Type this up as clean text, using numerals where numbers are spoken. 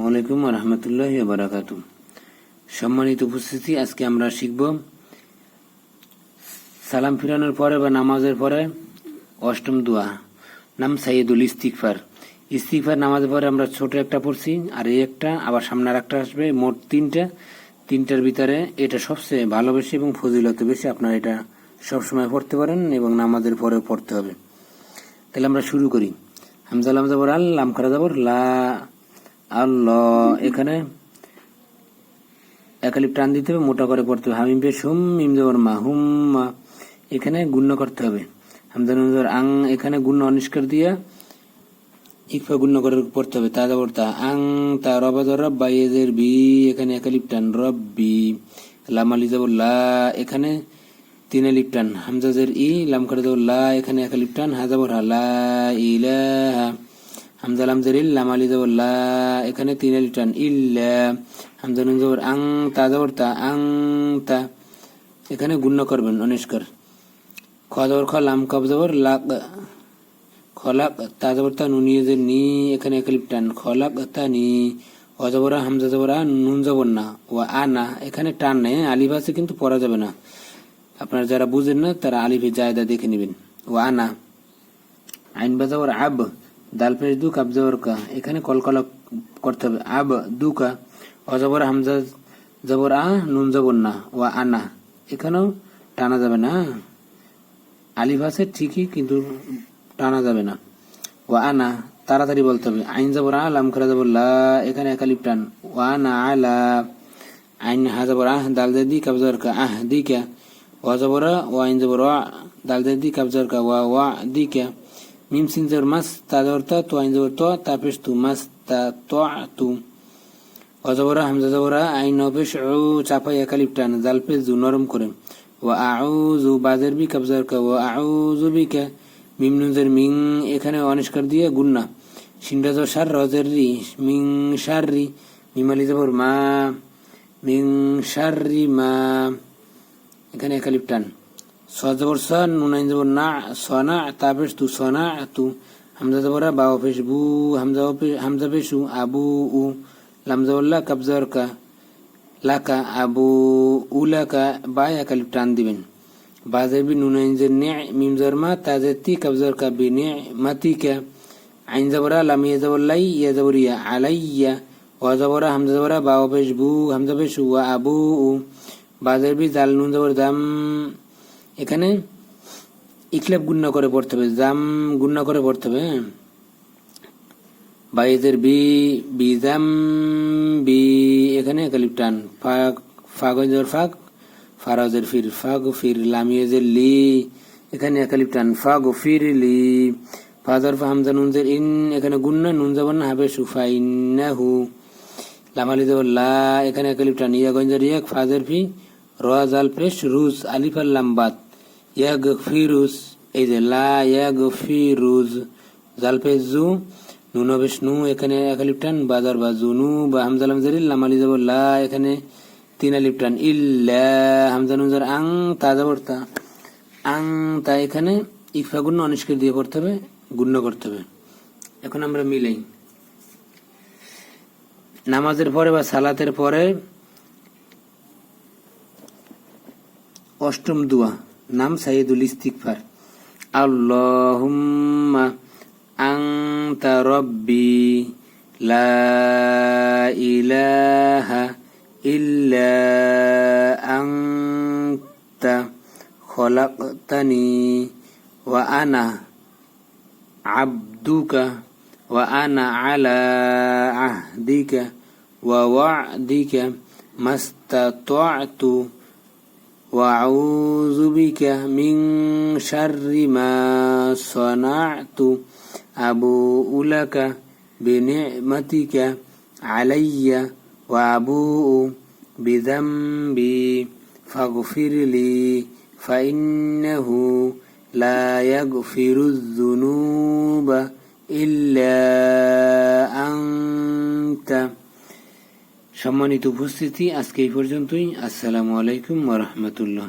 আলাইকুম ওয়া রাহমাতুল্লাহি ওয়া বারাকাতুহু। সম্মানিত উপস্থিতি, আজকে আমরা শিখব সালাম ফিরানোর পরে বা নামাজের পরে অষ্টম দোয়া, নাম সাইয়্যিদুল ইস্তিগফার। ইস্তিগফার নামাজের পরে আমরা ছোট একটা পড়ছি, আর এই একটা আবার সামনে আর একটা আসবে, মোট তিনটার ভিতরে এটা সবচেয়ে ভালোবেসে এবং ফজিলত বেশি। আপনারা এটা সবসময় পড়তে পারেন এবং নামাজের পরেও পড়তে হবে। তাহলে আমরা শুরু করি। হামজা লাম জবর আল, লাম খারা জবর লা, আল্লাহ। এখানে একালিপ টান দিতে হবে, মোটা করে পড়তে হবে। হামিম পেশ হুম, মিম জবর মা, হুম মা। এখানে গুণ্য করতে হবে। হামজা নুন জবর আং, এখানে গুণ্য অনিষ্কার দিয়া ইকফা গুণ্য করে পড়তে হবে। তা জবর তা, আং তা, রবা জবর রব, বাইয়েজের বি, এখানে একালিপ টান রব্বি। লাম আলি জবর লা, এখানে তিন আলিপ টান। হামজাজের ই, লাম খারা জবর লা, এখানে একালিপ টান। হা জবর হা, লা ইলাহা। হামজা লাম জের ইল, লাম আলি জবর লা, এখানে তিন আলিপ টান ইল্লা। হামজা নুন জবর আং, তা জবর তা, আং তা, এখানে গুণ্য করবেন অনিষ্কার। খ জবর খ, লাম কব জবর লাক, খলাক তা জবর তা, নুনিয়েজের নি, এখানে একালিপ টান খলাক তা নি। অজবরা হামজা জবরা, নুন জবর না, ও আনা, এখানে টান নেই, আলিফ আছে কিন্তু পড়া যাবে না। আপনারা যারা বুঝেন না তারা আলিফে জায়দা দেখে নেবেন। ও আনা। আইন বা জবর আব, দাল পেশ দু, কাব জবর কা, এখানে কলকলা করতে হবে। আব দুকা। অজবর হামজা জবর আ, নুন জবর না, ও আনা, এখানেও টানা যাবে না। আলিফ আছে ঠিকই কিন্তু টানা যাবে না। ও আনা, তাড়াতাড়ি বলতে হবে। আইন জবর আ, লাম খারা জবর লা, এখানে একালিপ টান। ও আনা আলা। আইন হা জবর আহ, দাল দে দি, কাব জবর কা, আহ দি কা। ও জবর ও, আইন জবর ওয়া, দাল দে দি, কাব জবর কা, ওয়া ওয়া দি কা। মিম সিন জবর মাস, তা জবর তা, তো আইন জবর তো, তা পেশ তু, মাস তা তো তু। অজবরা হামজা জবরা, আইন পেশ উ, চাপাই একালিপ টান, জাল পেশ জু, নরম করে। ও আউযু, বাজের বি, কাব জবর কা, ও আউযু বিকা। মিম নুনজের মিং, এখানে অনিষ্কার দিয়ে গুন্না। সিনরা জবর সার, রজের রি, মিং শাররি। মিমালি জবর মা, মিং শাররি মা, এখানে একালিপ টান। সজবর স, নুন আইন জবর না, সনা তা পেশ তু, সনা তু। হামজা জবরা, বাও পেশ বু, হামজা পেশ উ, আবু উ। লাম জবর লা, কাব জবর কা, লাকা, আবু উলাকা, বা একালিপ টান দিবেন। বাজের বি, নুন আইন জের নে, মিম জবর মা, তাজের তি, কাব জবর কা, বি নে মাতিকা। আইন জবরা, লাম ইয়া জবর লাই, ইয়া জবর ইয়া, আলাইয়া। ও জবরা হামজা জবরা, বাও পেশ বু, হামজা পেশ উ, আবু উ। বাজের বি, জাল নুন জবর দাম, এখানে ইকলাব গুণ্য করে পড়তে হবে, জাম গুণ্য করে পড়তে হবে। বাইজের বি, বিজাম বি, এখানে একালিপ টান। ফাগজের ফাগ, ফারাজের ফির, ফাগ ফির। লামিয়েজের লি, এখানে একালিপ টান, ফাগ ফির লি। ফাজর হামজা নুনজের ইন, এখানে গুণ্য, নুন জবর না, হবে সুফা ইন্নাহু। লামালি জবর লা, এখানে একালিপ টান। ইয়াগঞ্জের ইয়াক, ফাজের ফি, রাজাল পেশ রুজ, আলিফ আর লাম্বাত, ইয়াগ ফিরুজ। এই যে লা ইয়াগ ফিরুজ, জাল পেশ জু, নুন পেশ নু, এখানে একালিপ টান। বাজার বা জুনু, বা হামজা লাম জের লামালি জবর লা, এখানে তিন আলিপ টান। ইল্লা হামজা নুন জের আং, তা জবর তা, আং তা, এখানে ইকফা গুণ্য অনিষ্কার দিয়ে পড়তে হবে, গুণ্য করতে হবে। এখন আমরা মিলাই নামাজের পরে বা সালাতের পরে অষ্টম দোয়া, নাম সাইয়্যিদুল ইস্তিগফার। আল্লাহুম্মা আনতা রাব্বি লা ইলাহা ইল্লা আনতা খলাকতানি ওয়া আনা আবদুকা ওয়া আনা আলা আহদিকা ওয়া ওয়া'দিকা মাস্তাতা'তু ওয়া আউযু বিকা মিন শাররি মা সানা'তু আবু'ু লাকা বিনি'মাতিকা আলাইয়া ওয়া আবু'ু বিযামবি ফাগফিরলি ফাইন্নাহু লা ইয়াগফিরুয যুনুবা ইল্লা আনতা। সম্মানিত উপস্থিতি, আজকে এই পর্যন্তই। আসসালামু আলাইকুম ওয়া রাহমাতুল্লাহ।